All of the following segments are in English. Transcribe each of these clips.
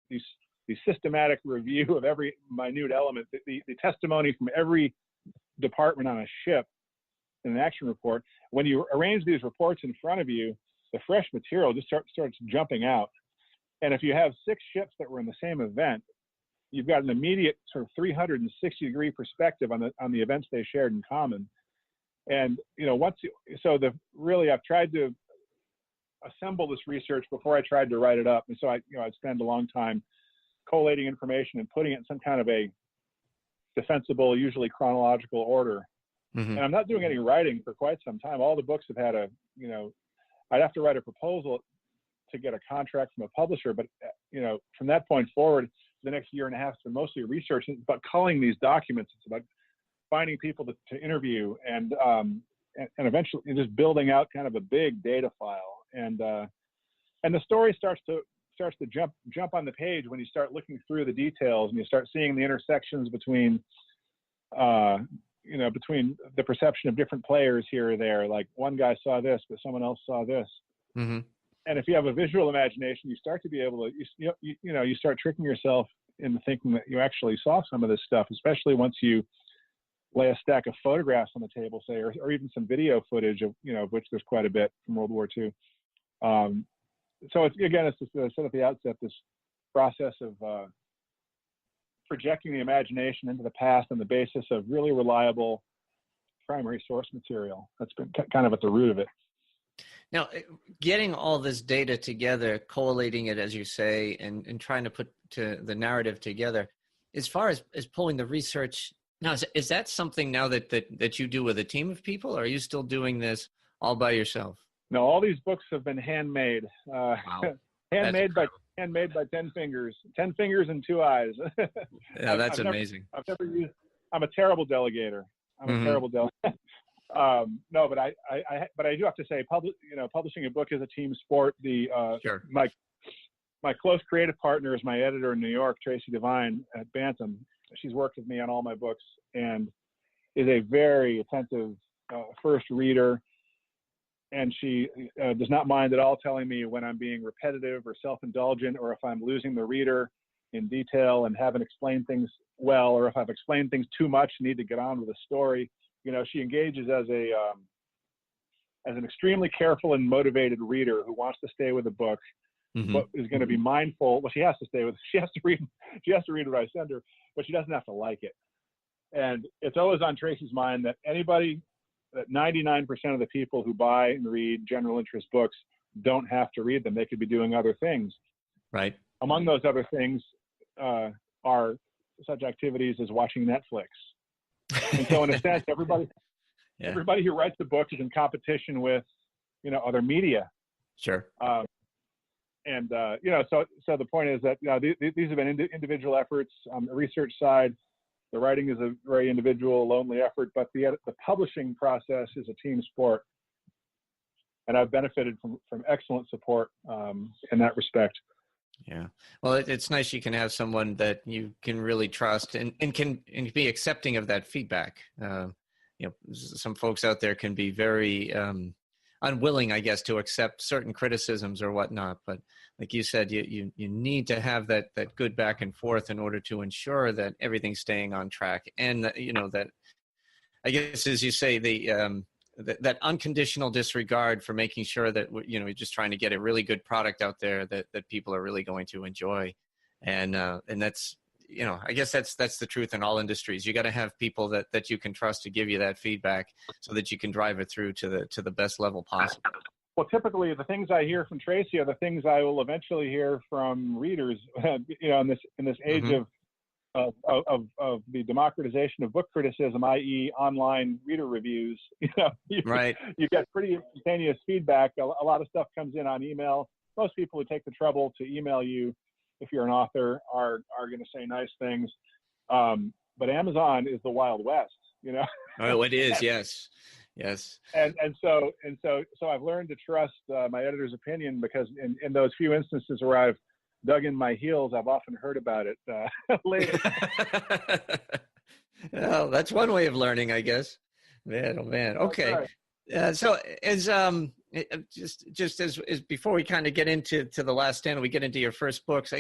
the systematic review of every minute element, the testimony from every department on a ship in an action report. When you arrange these reports in front of you, the fresh material just starts jumping out. And if you have 6 ships that were in the same event, you've got an immediate sort of 360-degree perspective on the events they shared in common. And I've tried to assemble this research before I tried to write it up. And so I'd spend a long time collating information and putting it in some kind of a defensible, usually chronological order. Mm-hmm. And I'm not doing any writing for quite some time. All the books have had I'd have to write a proposal to get a contract from a publisher. But, from that point forward, the next year and a half has been mostly research. It's about culling these documents. It's about finding people to interview and eventually just building out kind of a big data file. And the story starts to jump on the page when you start looking through the details and you start seeing the intersections between between the perception of different players here or there. Like one guy saw this, but someone else saw this. Mm-hmm. And if you have a visual imagination, you start to be able to, you start tricking yourself into thinking that you actually saw some of this stuff, especially once you lay a stack of photographs on the table, say, or even some video footage of which there's quite a bit from World War II. So it's just I said at the outset, this process of projecting the imagination into the past on the basis of really reliable primary source material. That's been kind of at the root of it. Now, getting all this data together, collating it, as you say, and trying to put the narrative together, as far as pulling the research, now, is that something now that you do with a team of people, or are you still doing this all by yourself? No, all these books have been handmade. Wow. handmade by 10 fingers, 10 fingers and 2 eyes. Yeah, that's amazing. I'm a terrible delegator. Mm-hmm. A terrible delegator. No, but I do have to say, publishing a book is a team sport. Sure. My close creative partner is my editor in New York, Tracy Devine at Bantam. She's worked with me on all my books and is a very attentive first reader. And she does not mind at all telling me when I'm being repetitive or self-indulgent, or if I'm losing the reader in detail and haven't explained things well, or if I've explained things too much and need to get on with the story. She engages as an extremely careful and motivated reader who wants to stay with the book, mm-hmm. but is going to be mindful. Well, she has to stay with. She has to read what I send her, but she doesn't have to like it. And it's always on Tracy's mind that 99% of the people who buy and read general interest books don't have to read them. They could be doing other things. Right. Among those other things are such activities as watching Netflix. And so in a sense, everybody who writes a book is in competition with, other media. Sure. So the point is that, these have been individual efforts on the research side. The writing is a very individual, lonely effort, but the publishing process is a team sport. And I've benefited from excellent support in that respect. Yeah. Well, it's nice you can have someone that you can really trust and can be accepting of that feedback. Some folks out there can be very unwilling, I guess, to accept certain criticisms or whatnot. But like you said, you need to have that good back and forth in order to ensure that everything's staying on track. And, that, I guess, as you say, that unconditional disregard for making sure that, you're just trying to get a really good product out there that people are really going to enjoy. And that's, I guess that's the truth in all industries. You got to have people that you can trust to give you that feedback so that you can drive it through to the best level possible. Well, typically the things I hear from Tracy are the things I will eventually hear from readers, in this age mm-hmm. of the democratization of book criticism, i.e. online reader reviews. Right. You get pretty instantaneous feedback. A lot of stuff comes in on email. Most people who take the trouble to email you, if you're an author, are going to say nice things. But Amazon is the Wild West, Oh, it is. Yes. Yes. And so I've learned to trust my editor's opinion, because in those few instances where I've dug in my heels, I've often heard about it later. Well, that's one way of learning, I guess. Man, oh man. Okay. Right. So as just as before we kind of get into the Last Stand, and we get into your first books,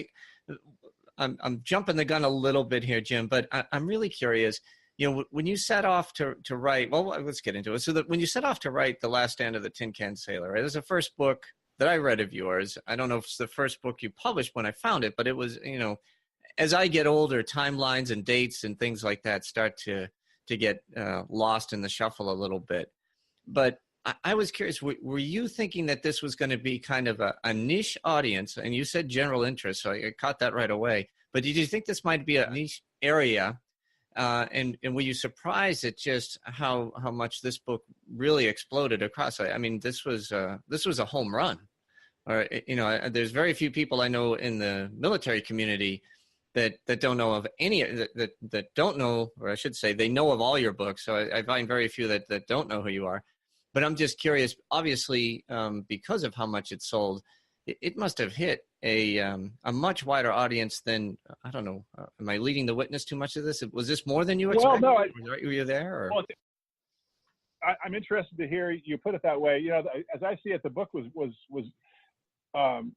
I'm jumping the gun a little bit here, Jim, but I'm really curious. When you set off to write, well, let's get into it. So that when you set off to write The Last Stand of the Tin Can Sailor, right? It was the first book that I read of yours. I don't know if it's the first book you published when I found it, but it was, as I get older, timelines and dates and things like that start to get lost in the shuffle a little bit. But I was curious, were you thinking that this was going to be kind of a niche audience? And you said general interest, so I caught that right away. But did you think this might be a niche area? And were you surprised at just how much this book really exploded across? I mean, this was a home run. Or there's very few people I know in the military community that don't know of any that don't know, or I should say, they know of all your books. So I find very few that don't know who you are. But I'm just curious. Obviously, because of how much it sold, it must have hit a much wider audience than, I don't know. Am I leading the witness too much of this? Was this more than you expected? Well, no. Were you there? Or? Well, I'm interested to hear you put it that way. As I see it, the book was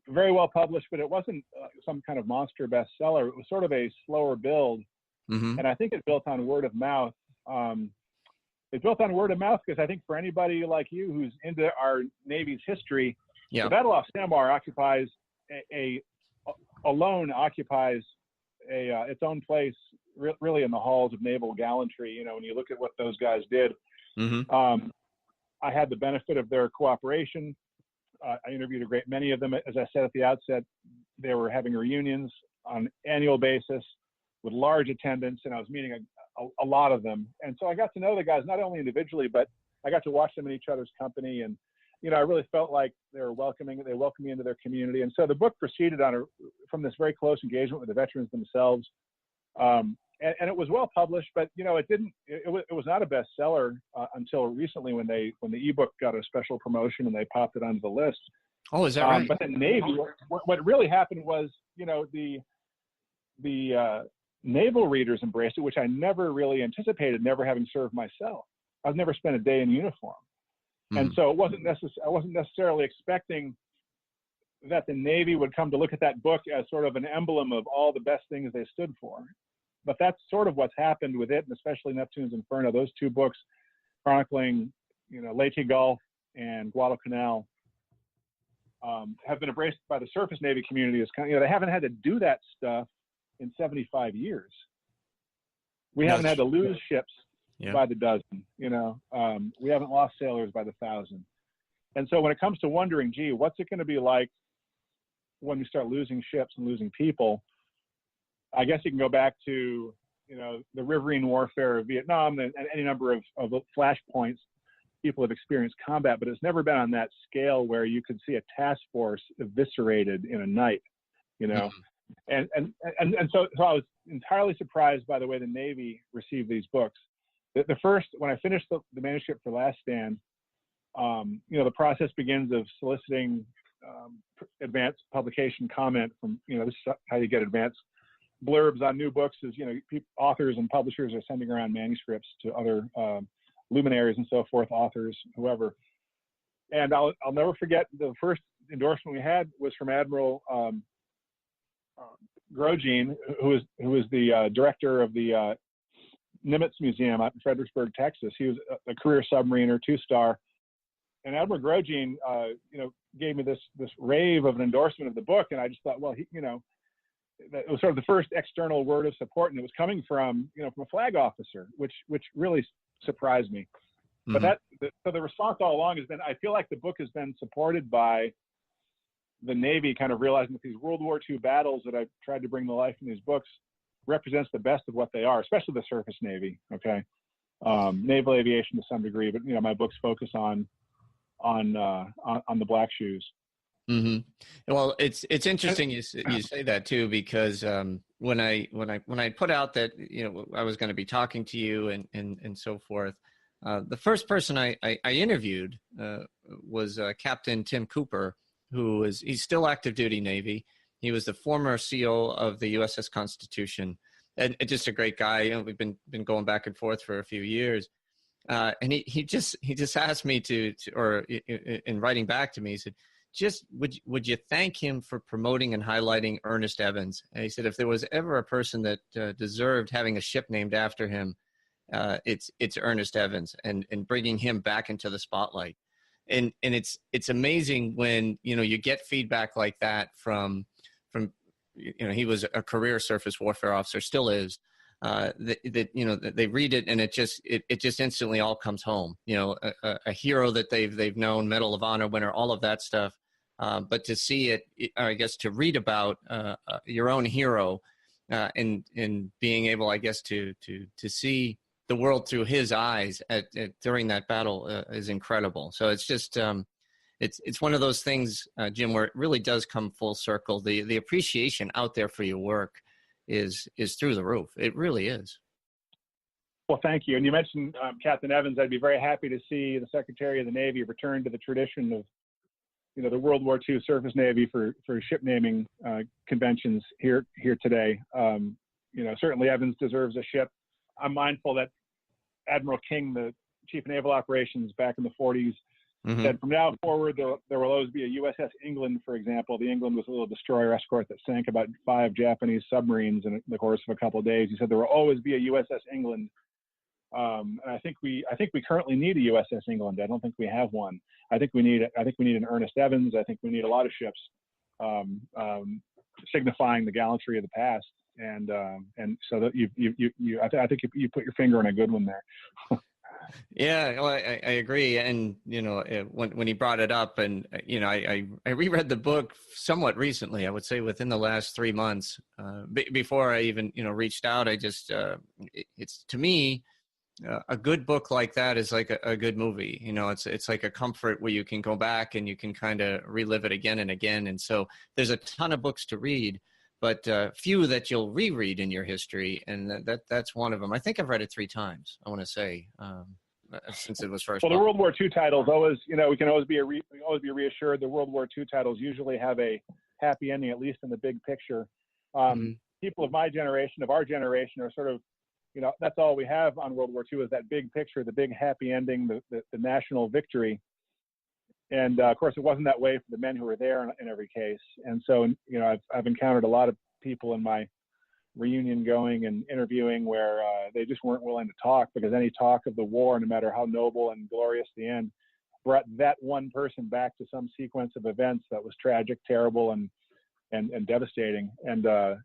very well published, but it wasn't some kind of monster bestseller. It was sort of a slower build, and I think it built on word of mouth. It built on word of mouth because I think for anybody like you who's into our Navy's history, the Battle off Sandbar occupies alone occupies its own place really in the halls of naval gallantry. When you look at what those guys did, I had the benefit of their cooperation. I interviewed a great many of them. As I said at the outset, they were having reunions on an annual basis with large attendance, and I was meeting a lot of them. And so I got to know the guys not only individually, but I got to watch them in each other's company. And, I really felt like they were welcoming. They welcomed me into their community. And so the book proceeded from this very close engagement with the veterans themselves. And it was well published, but, it was not a bestseller until recently when the ebook got a special promotion and they popped it onto the list. Oh, is that right? But the Navy, what really happened was, the naval readers embraced it, which I never really anticipated, never having served myself. I've never spent a day in uniform. And so I wasn't necessarily expecting that the Navy would come to look at that book as sort of an emblem of all the best things they stood for. But that's sort of what's happened with it, and especially Neptune's Inferno. Those two books chronicling, Leyte Gulf and Guadalcanal have been embraced by the surface Navy community as kind of, they haven't had to do that stuff in 75 years. We haven't had to lose ships by the dozen, we haven't lost sailors by the thousand. And so when it comes to wondering, gee, what's it going to be like when we start losing ships and losing people? I guess you can go back to, the riverine warfare of Vietnam and any number of flashpoints people have experienced combat, but it's never been on that scale where you could see a task force eviscerated in a night, And so I was entirely surprised by the way the Navy received these books. The first, when I finished the manuscript for Last Stand, the process begins of soliciting advanced publication comment from, this is how you get advanced blurbs on new books. Is authors and publishers are sending around manuscripts to other luminaries and so forth, authors, whoever. And I'll never forget the first endorsement we had was from Admiral Grosjean, who was the director of the Nimitz Museum out in Fredericksburg, Texas. He was a career submariner, 2-star. And Admiral Grosjean, gave me this rave of an endorsement of the book, and I just thought, well, it was sort of the first external word of support, and it was coming from a flag officer, which really surprised me. But so the response all along has been, I feel like the book has been supported by the Navy, kind of realizing that these World War II battles that I've tried to bring to life in these books represents the best of what they are, especially the surface Navy. Okay, naval aviation to some degree, but my books focus on the Black Shoes. Well, it's interesting you say that too, because when I put out that I was going to be talking to you and so forth, the first person I interviewed was Captain Tim Cooper, he's still active duty Navy. He was the former CO of the USS Constitution, and just a great guy. We've been going back and forth for a few years. And he just asked me or in writing back to me, he said, just would you thank him for promoting and highlighting Ernest Evans? And he said, if there was ever a person that deserved having a ship named after him, it's Ernest Evans, and bringing him back into the spotlight. And it's amazing when, you get feedback like that from, he was a career surface warfare officer, still is, that they read it and it just instantly all comes home. A hero that they've known, Medal of Honor winner, all of that stuff. But to see it, I guess, to read about your own hero, and being able, I guess, to see the world through his eyes during that battle is incredible. So it's just it's one of those things, Jim, where it really does come full circle. The appreciation out there for your work is through the roof. It really is. Well, thank you. And you mentioned Captain Evans. I'd be very happy to see the Secretary of the Navy return to the tradition of, the World War II Surface Navy for ship naming conventions here today. Certainly Evans deserves a ship. I'm mindful that Admiral King, the Chief of Naval Operations back in the 40s, said from now forward, there will always be a USS England, for example. The England was a little destroyer escort that sank about 5 Japanese submarines in the course of a couple of days. He said there will always be a USS England. And I think we currently need a USS England. I don't think we have one. I think we need an Ernest Evans. I think we need a lot of ships signifying the gallantry of the past. And so that I think you put your finger on a good one there. Yeah, well, I agree. And, when he brought it up, and, I reread the book somewhat recently, I would say within the last 3 months, before I even, reached out. I just, it's, to me, a good book like that is like a good movie. It's like a comfort where you can go back and you can kind of relive it again and again. And so there's a ton of books to read, but few that you'll reread in your history, and that's one of them. I think I've read it 3 times, I want to say, since it was first. Well, the World War II titles always, we can always be reassured. The World War II titles usually have a happy ending, at least in the big picture. People of our generation, are sort of, that's all we have on World War II is that big picture, the big happy ending, the national victory. And of course, it wasn't that way for the men who were there in every case. And so, I've encountered a lot of people in my reunion going and interviewing where they just weren't willing to talk, because any talk of the war, no matter how noble and glorious the end, brought that one person back to some sequence of events that was tragic, terrible, and devastating. And so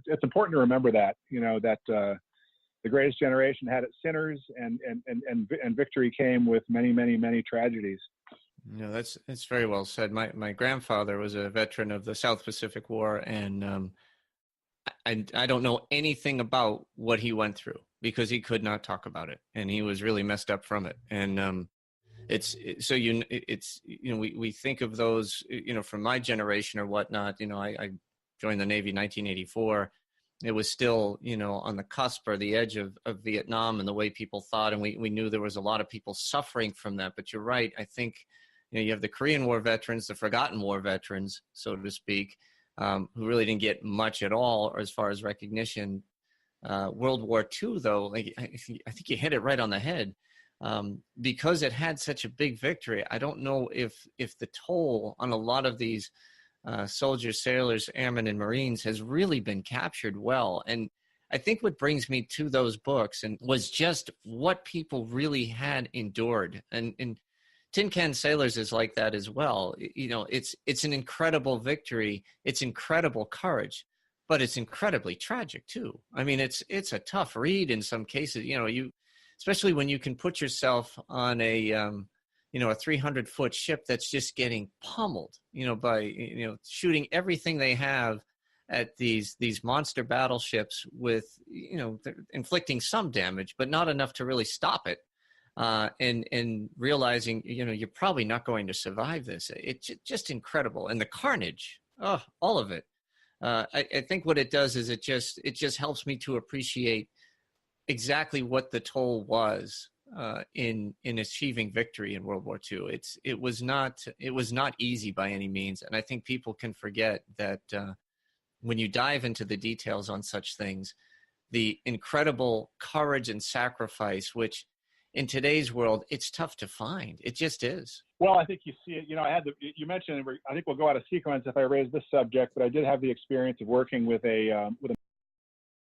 it's important to remember that, that the greatest generation had its sinners, and victory came with many, many, many tragedies. That's very well said. My grandfather was a veteran of the South Pacific War, and I don't know anything about what he went through because he could not talk about it, and he was really messed up from it. And we think of those, from my generation or whatnot. I joined the Navy in 1984. It was still, on the cusp or the edge of Vietnam and the way people thought, and we knew there was a lot of people suffering from that. But you're right. I think you have the Korean War veterans, the forgotten war veterans, so to speak, who really didn't get much at all as far as recognition. World War II, though, I think you hit it right on the head. Because it had such a big victory, I don't know if the toll on a lot of these soldiers, sailors, airmen, and Marines has really been captured well. And I think what brings me to those books and was just what people really had endured. And Tin Can Sailors is like that as well. It's an incredible victory. It's incredible courage, but it's incredibly tragic too. I mean, it's a tough read in some cases. Especially when you can put yourself on a 300-foot ship that's just getting pummeled, by shooting everything they have at these monster battleships with, inflicting some damage, but not enough to really stop it. And realizing, you're probably not going to survive this. It's just incredible. And the carnage, all of it. I think what it does is it just helps me to appreciate exactly what the toll was in achieving victory in World War II. It was not easy by any means. And I think people can forget that when you dive into the details on such things, the incredible courage and sacrifice, which in today's world, it's tough to find. It just is. Well, I think you see it. You mentioned, I think we'll go out of sequence if I raise this subject, but I did have the experience of working with a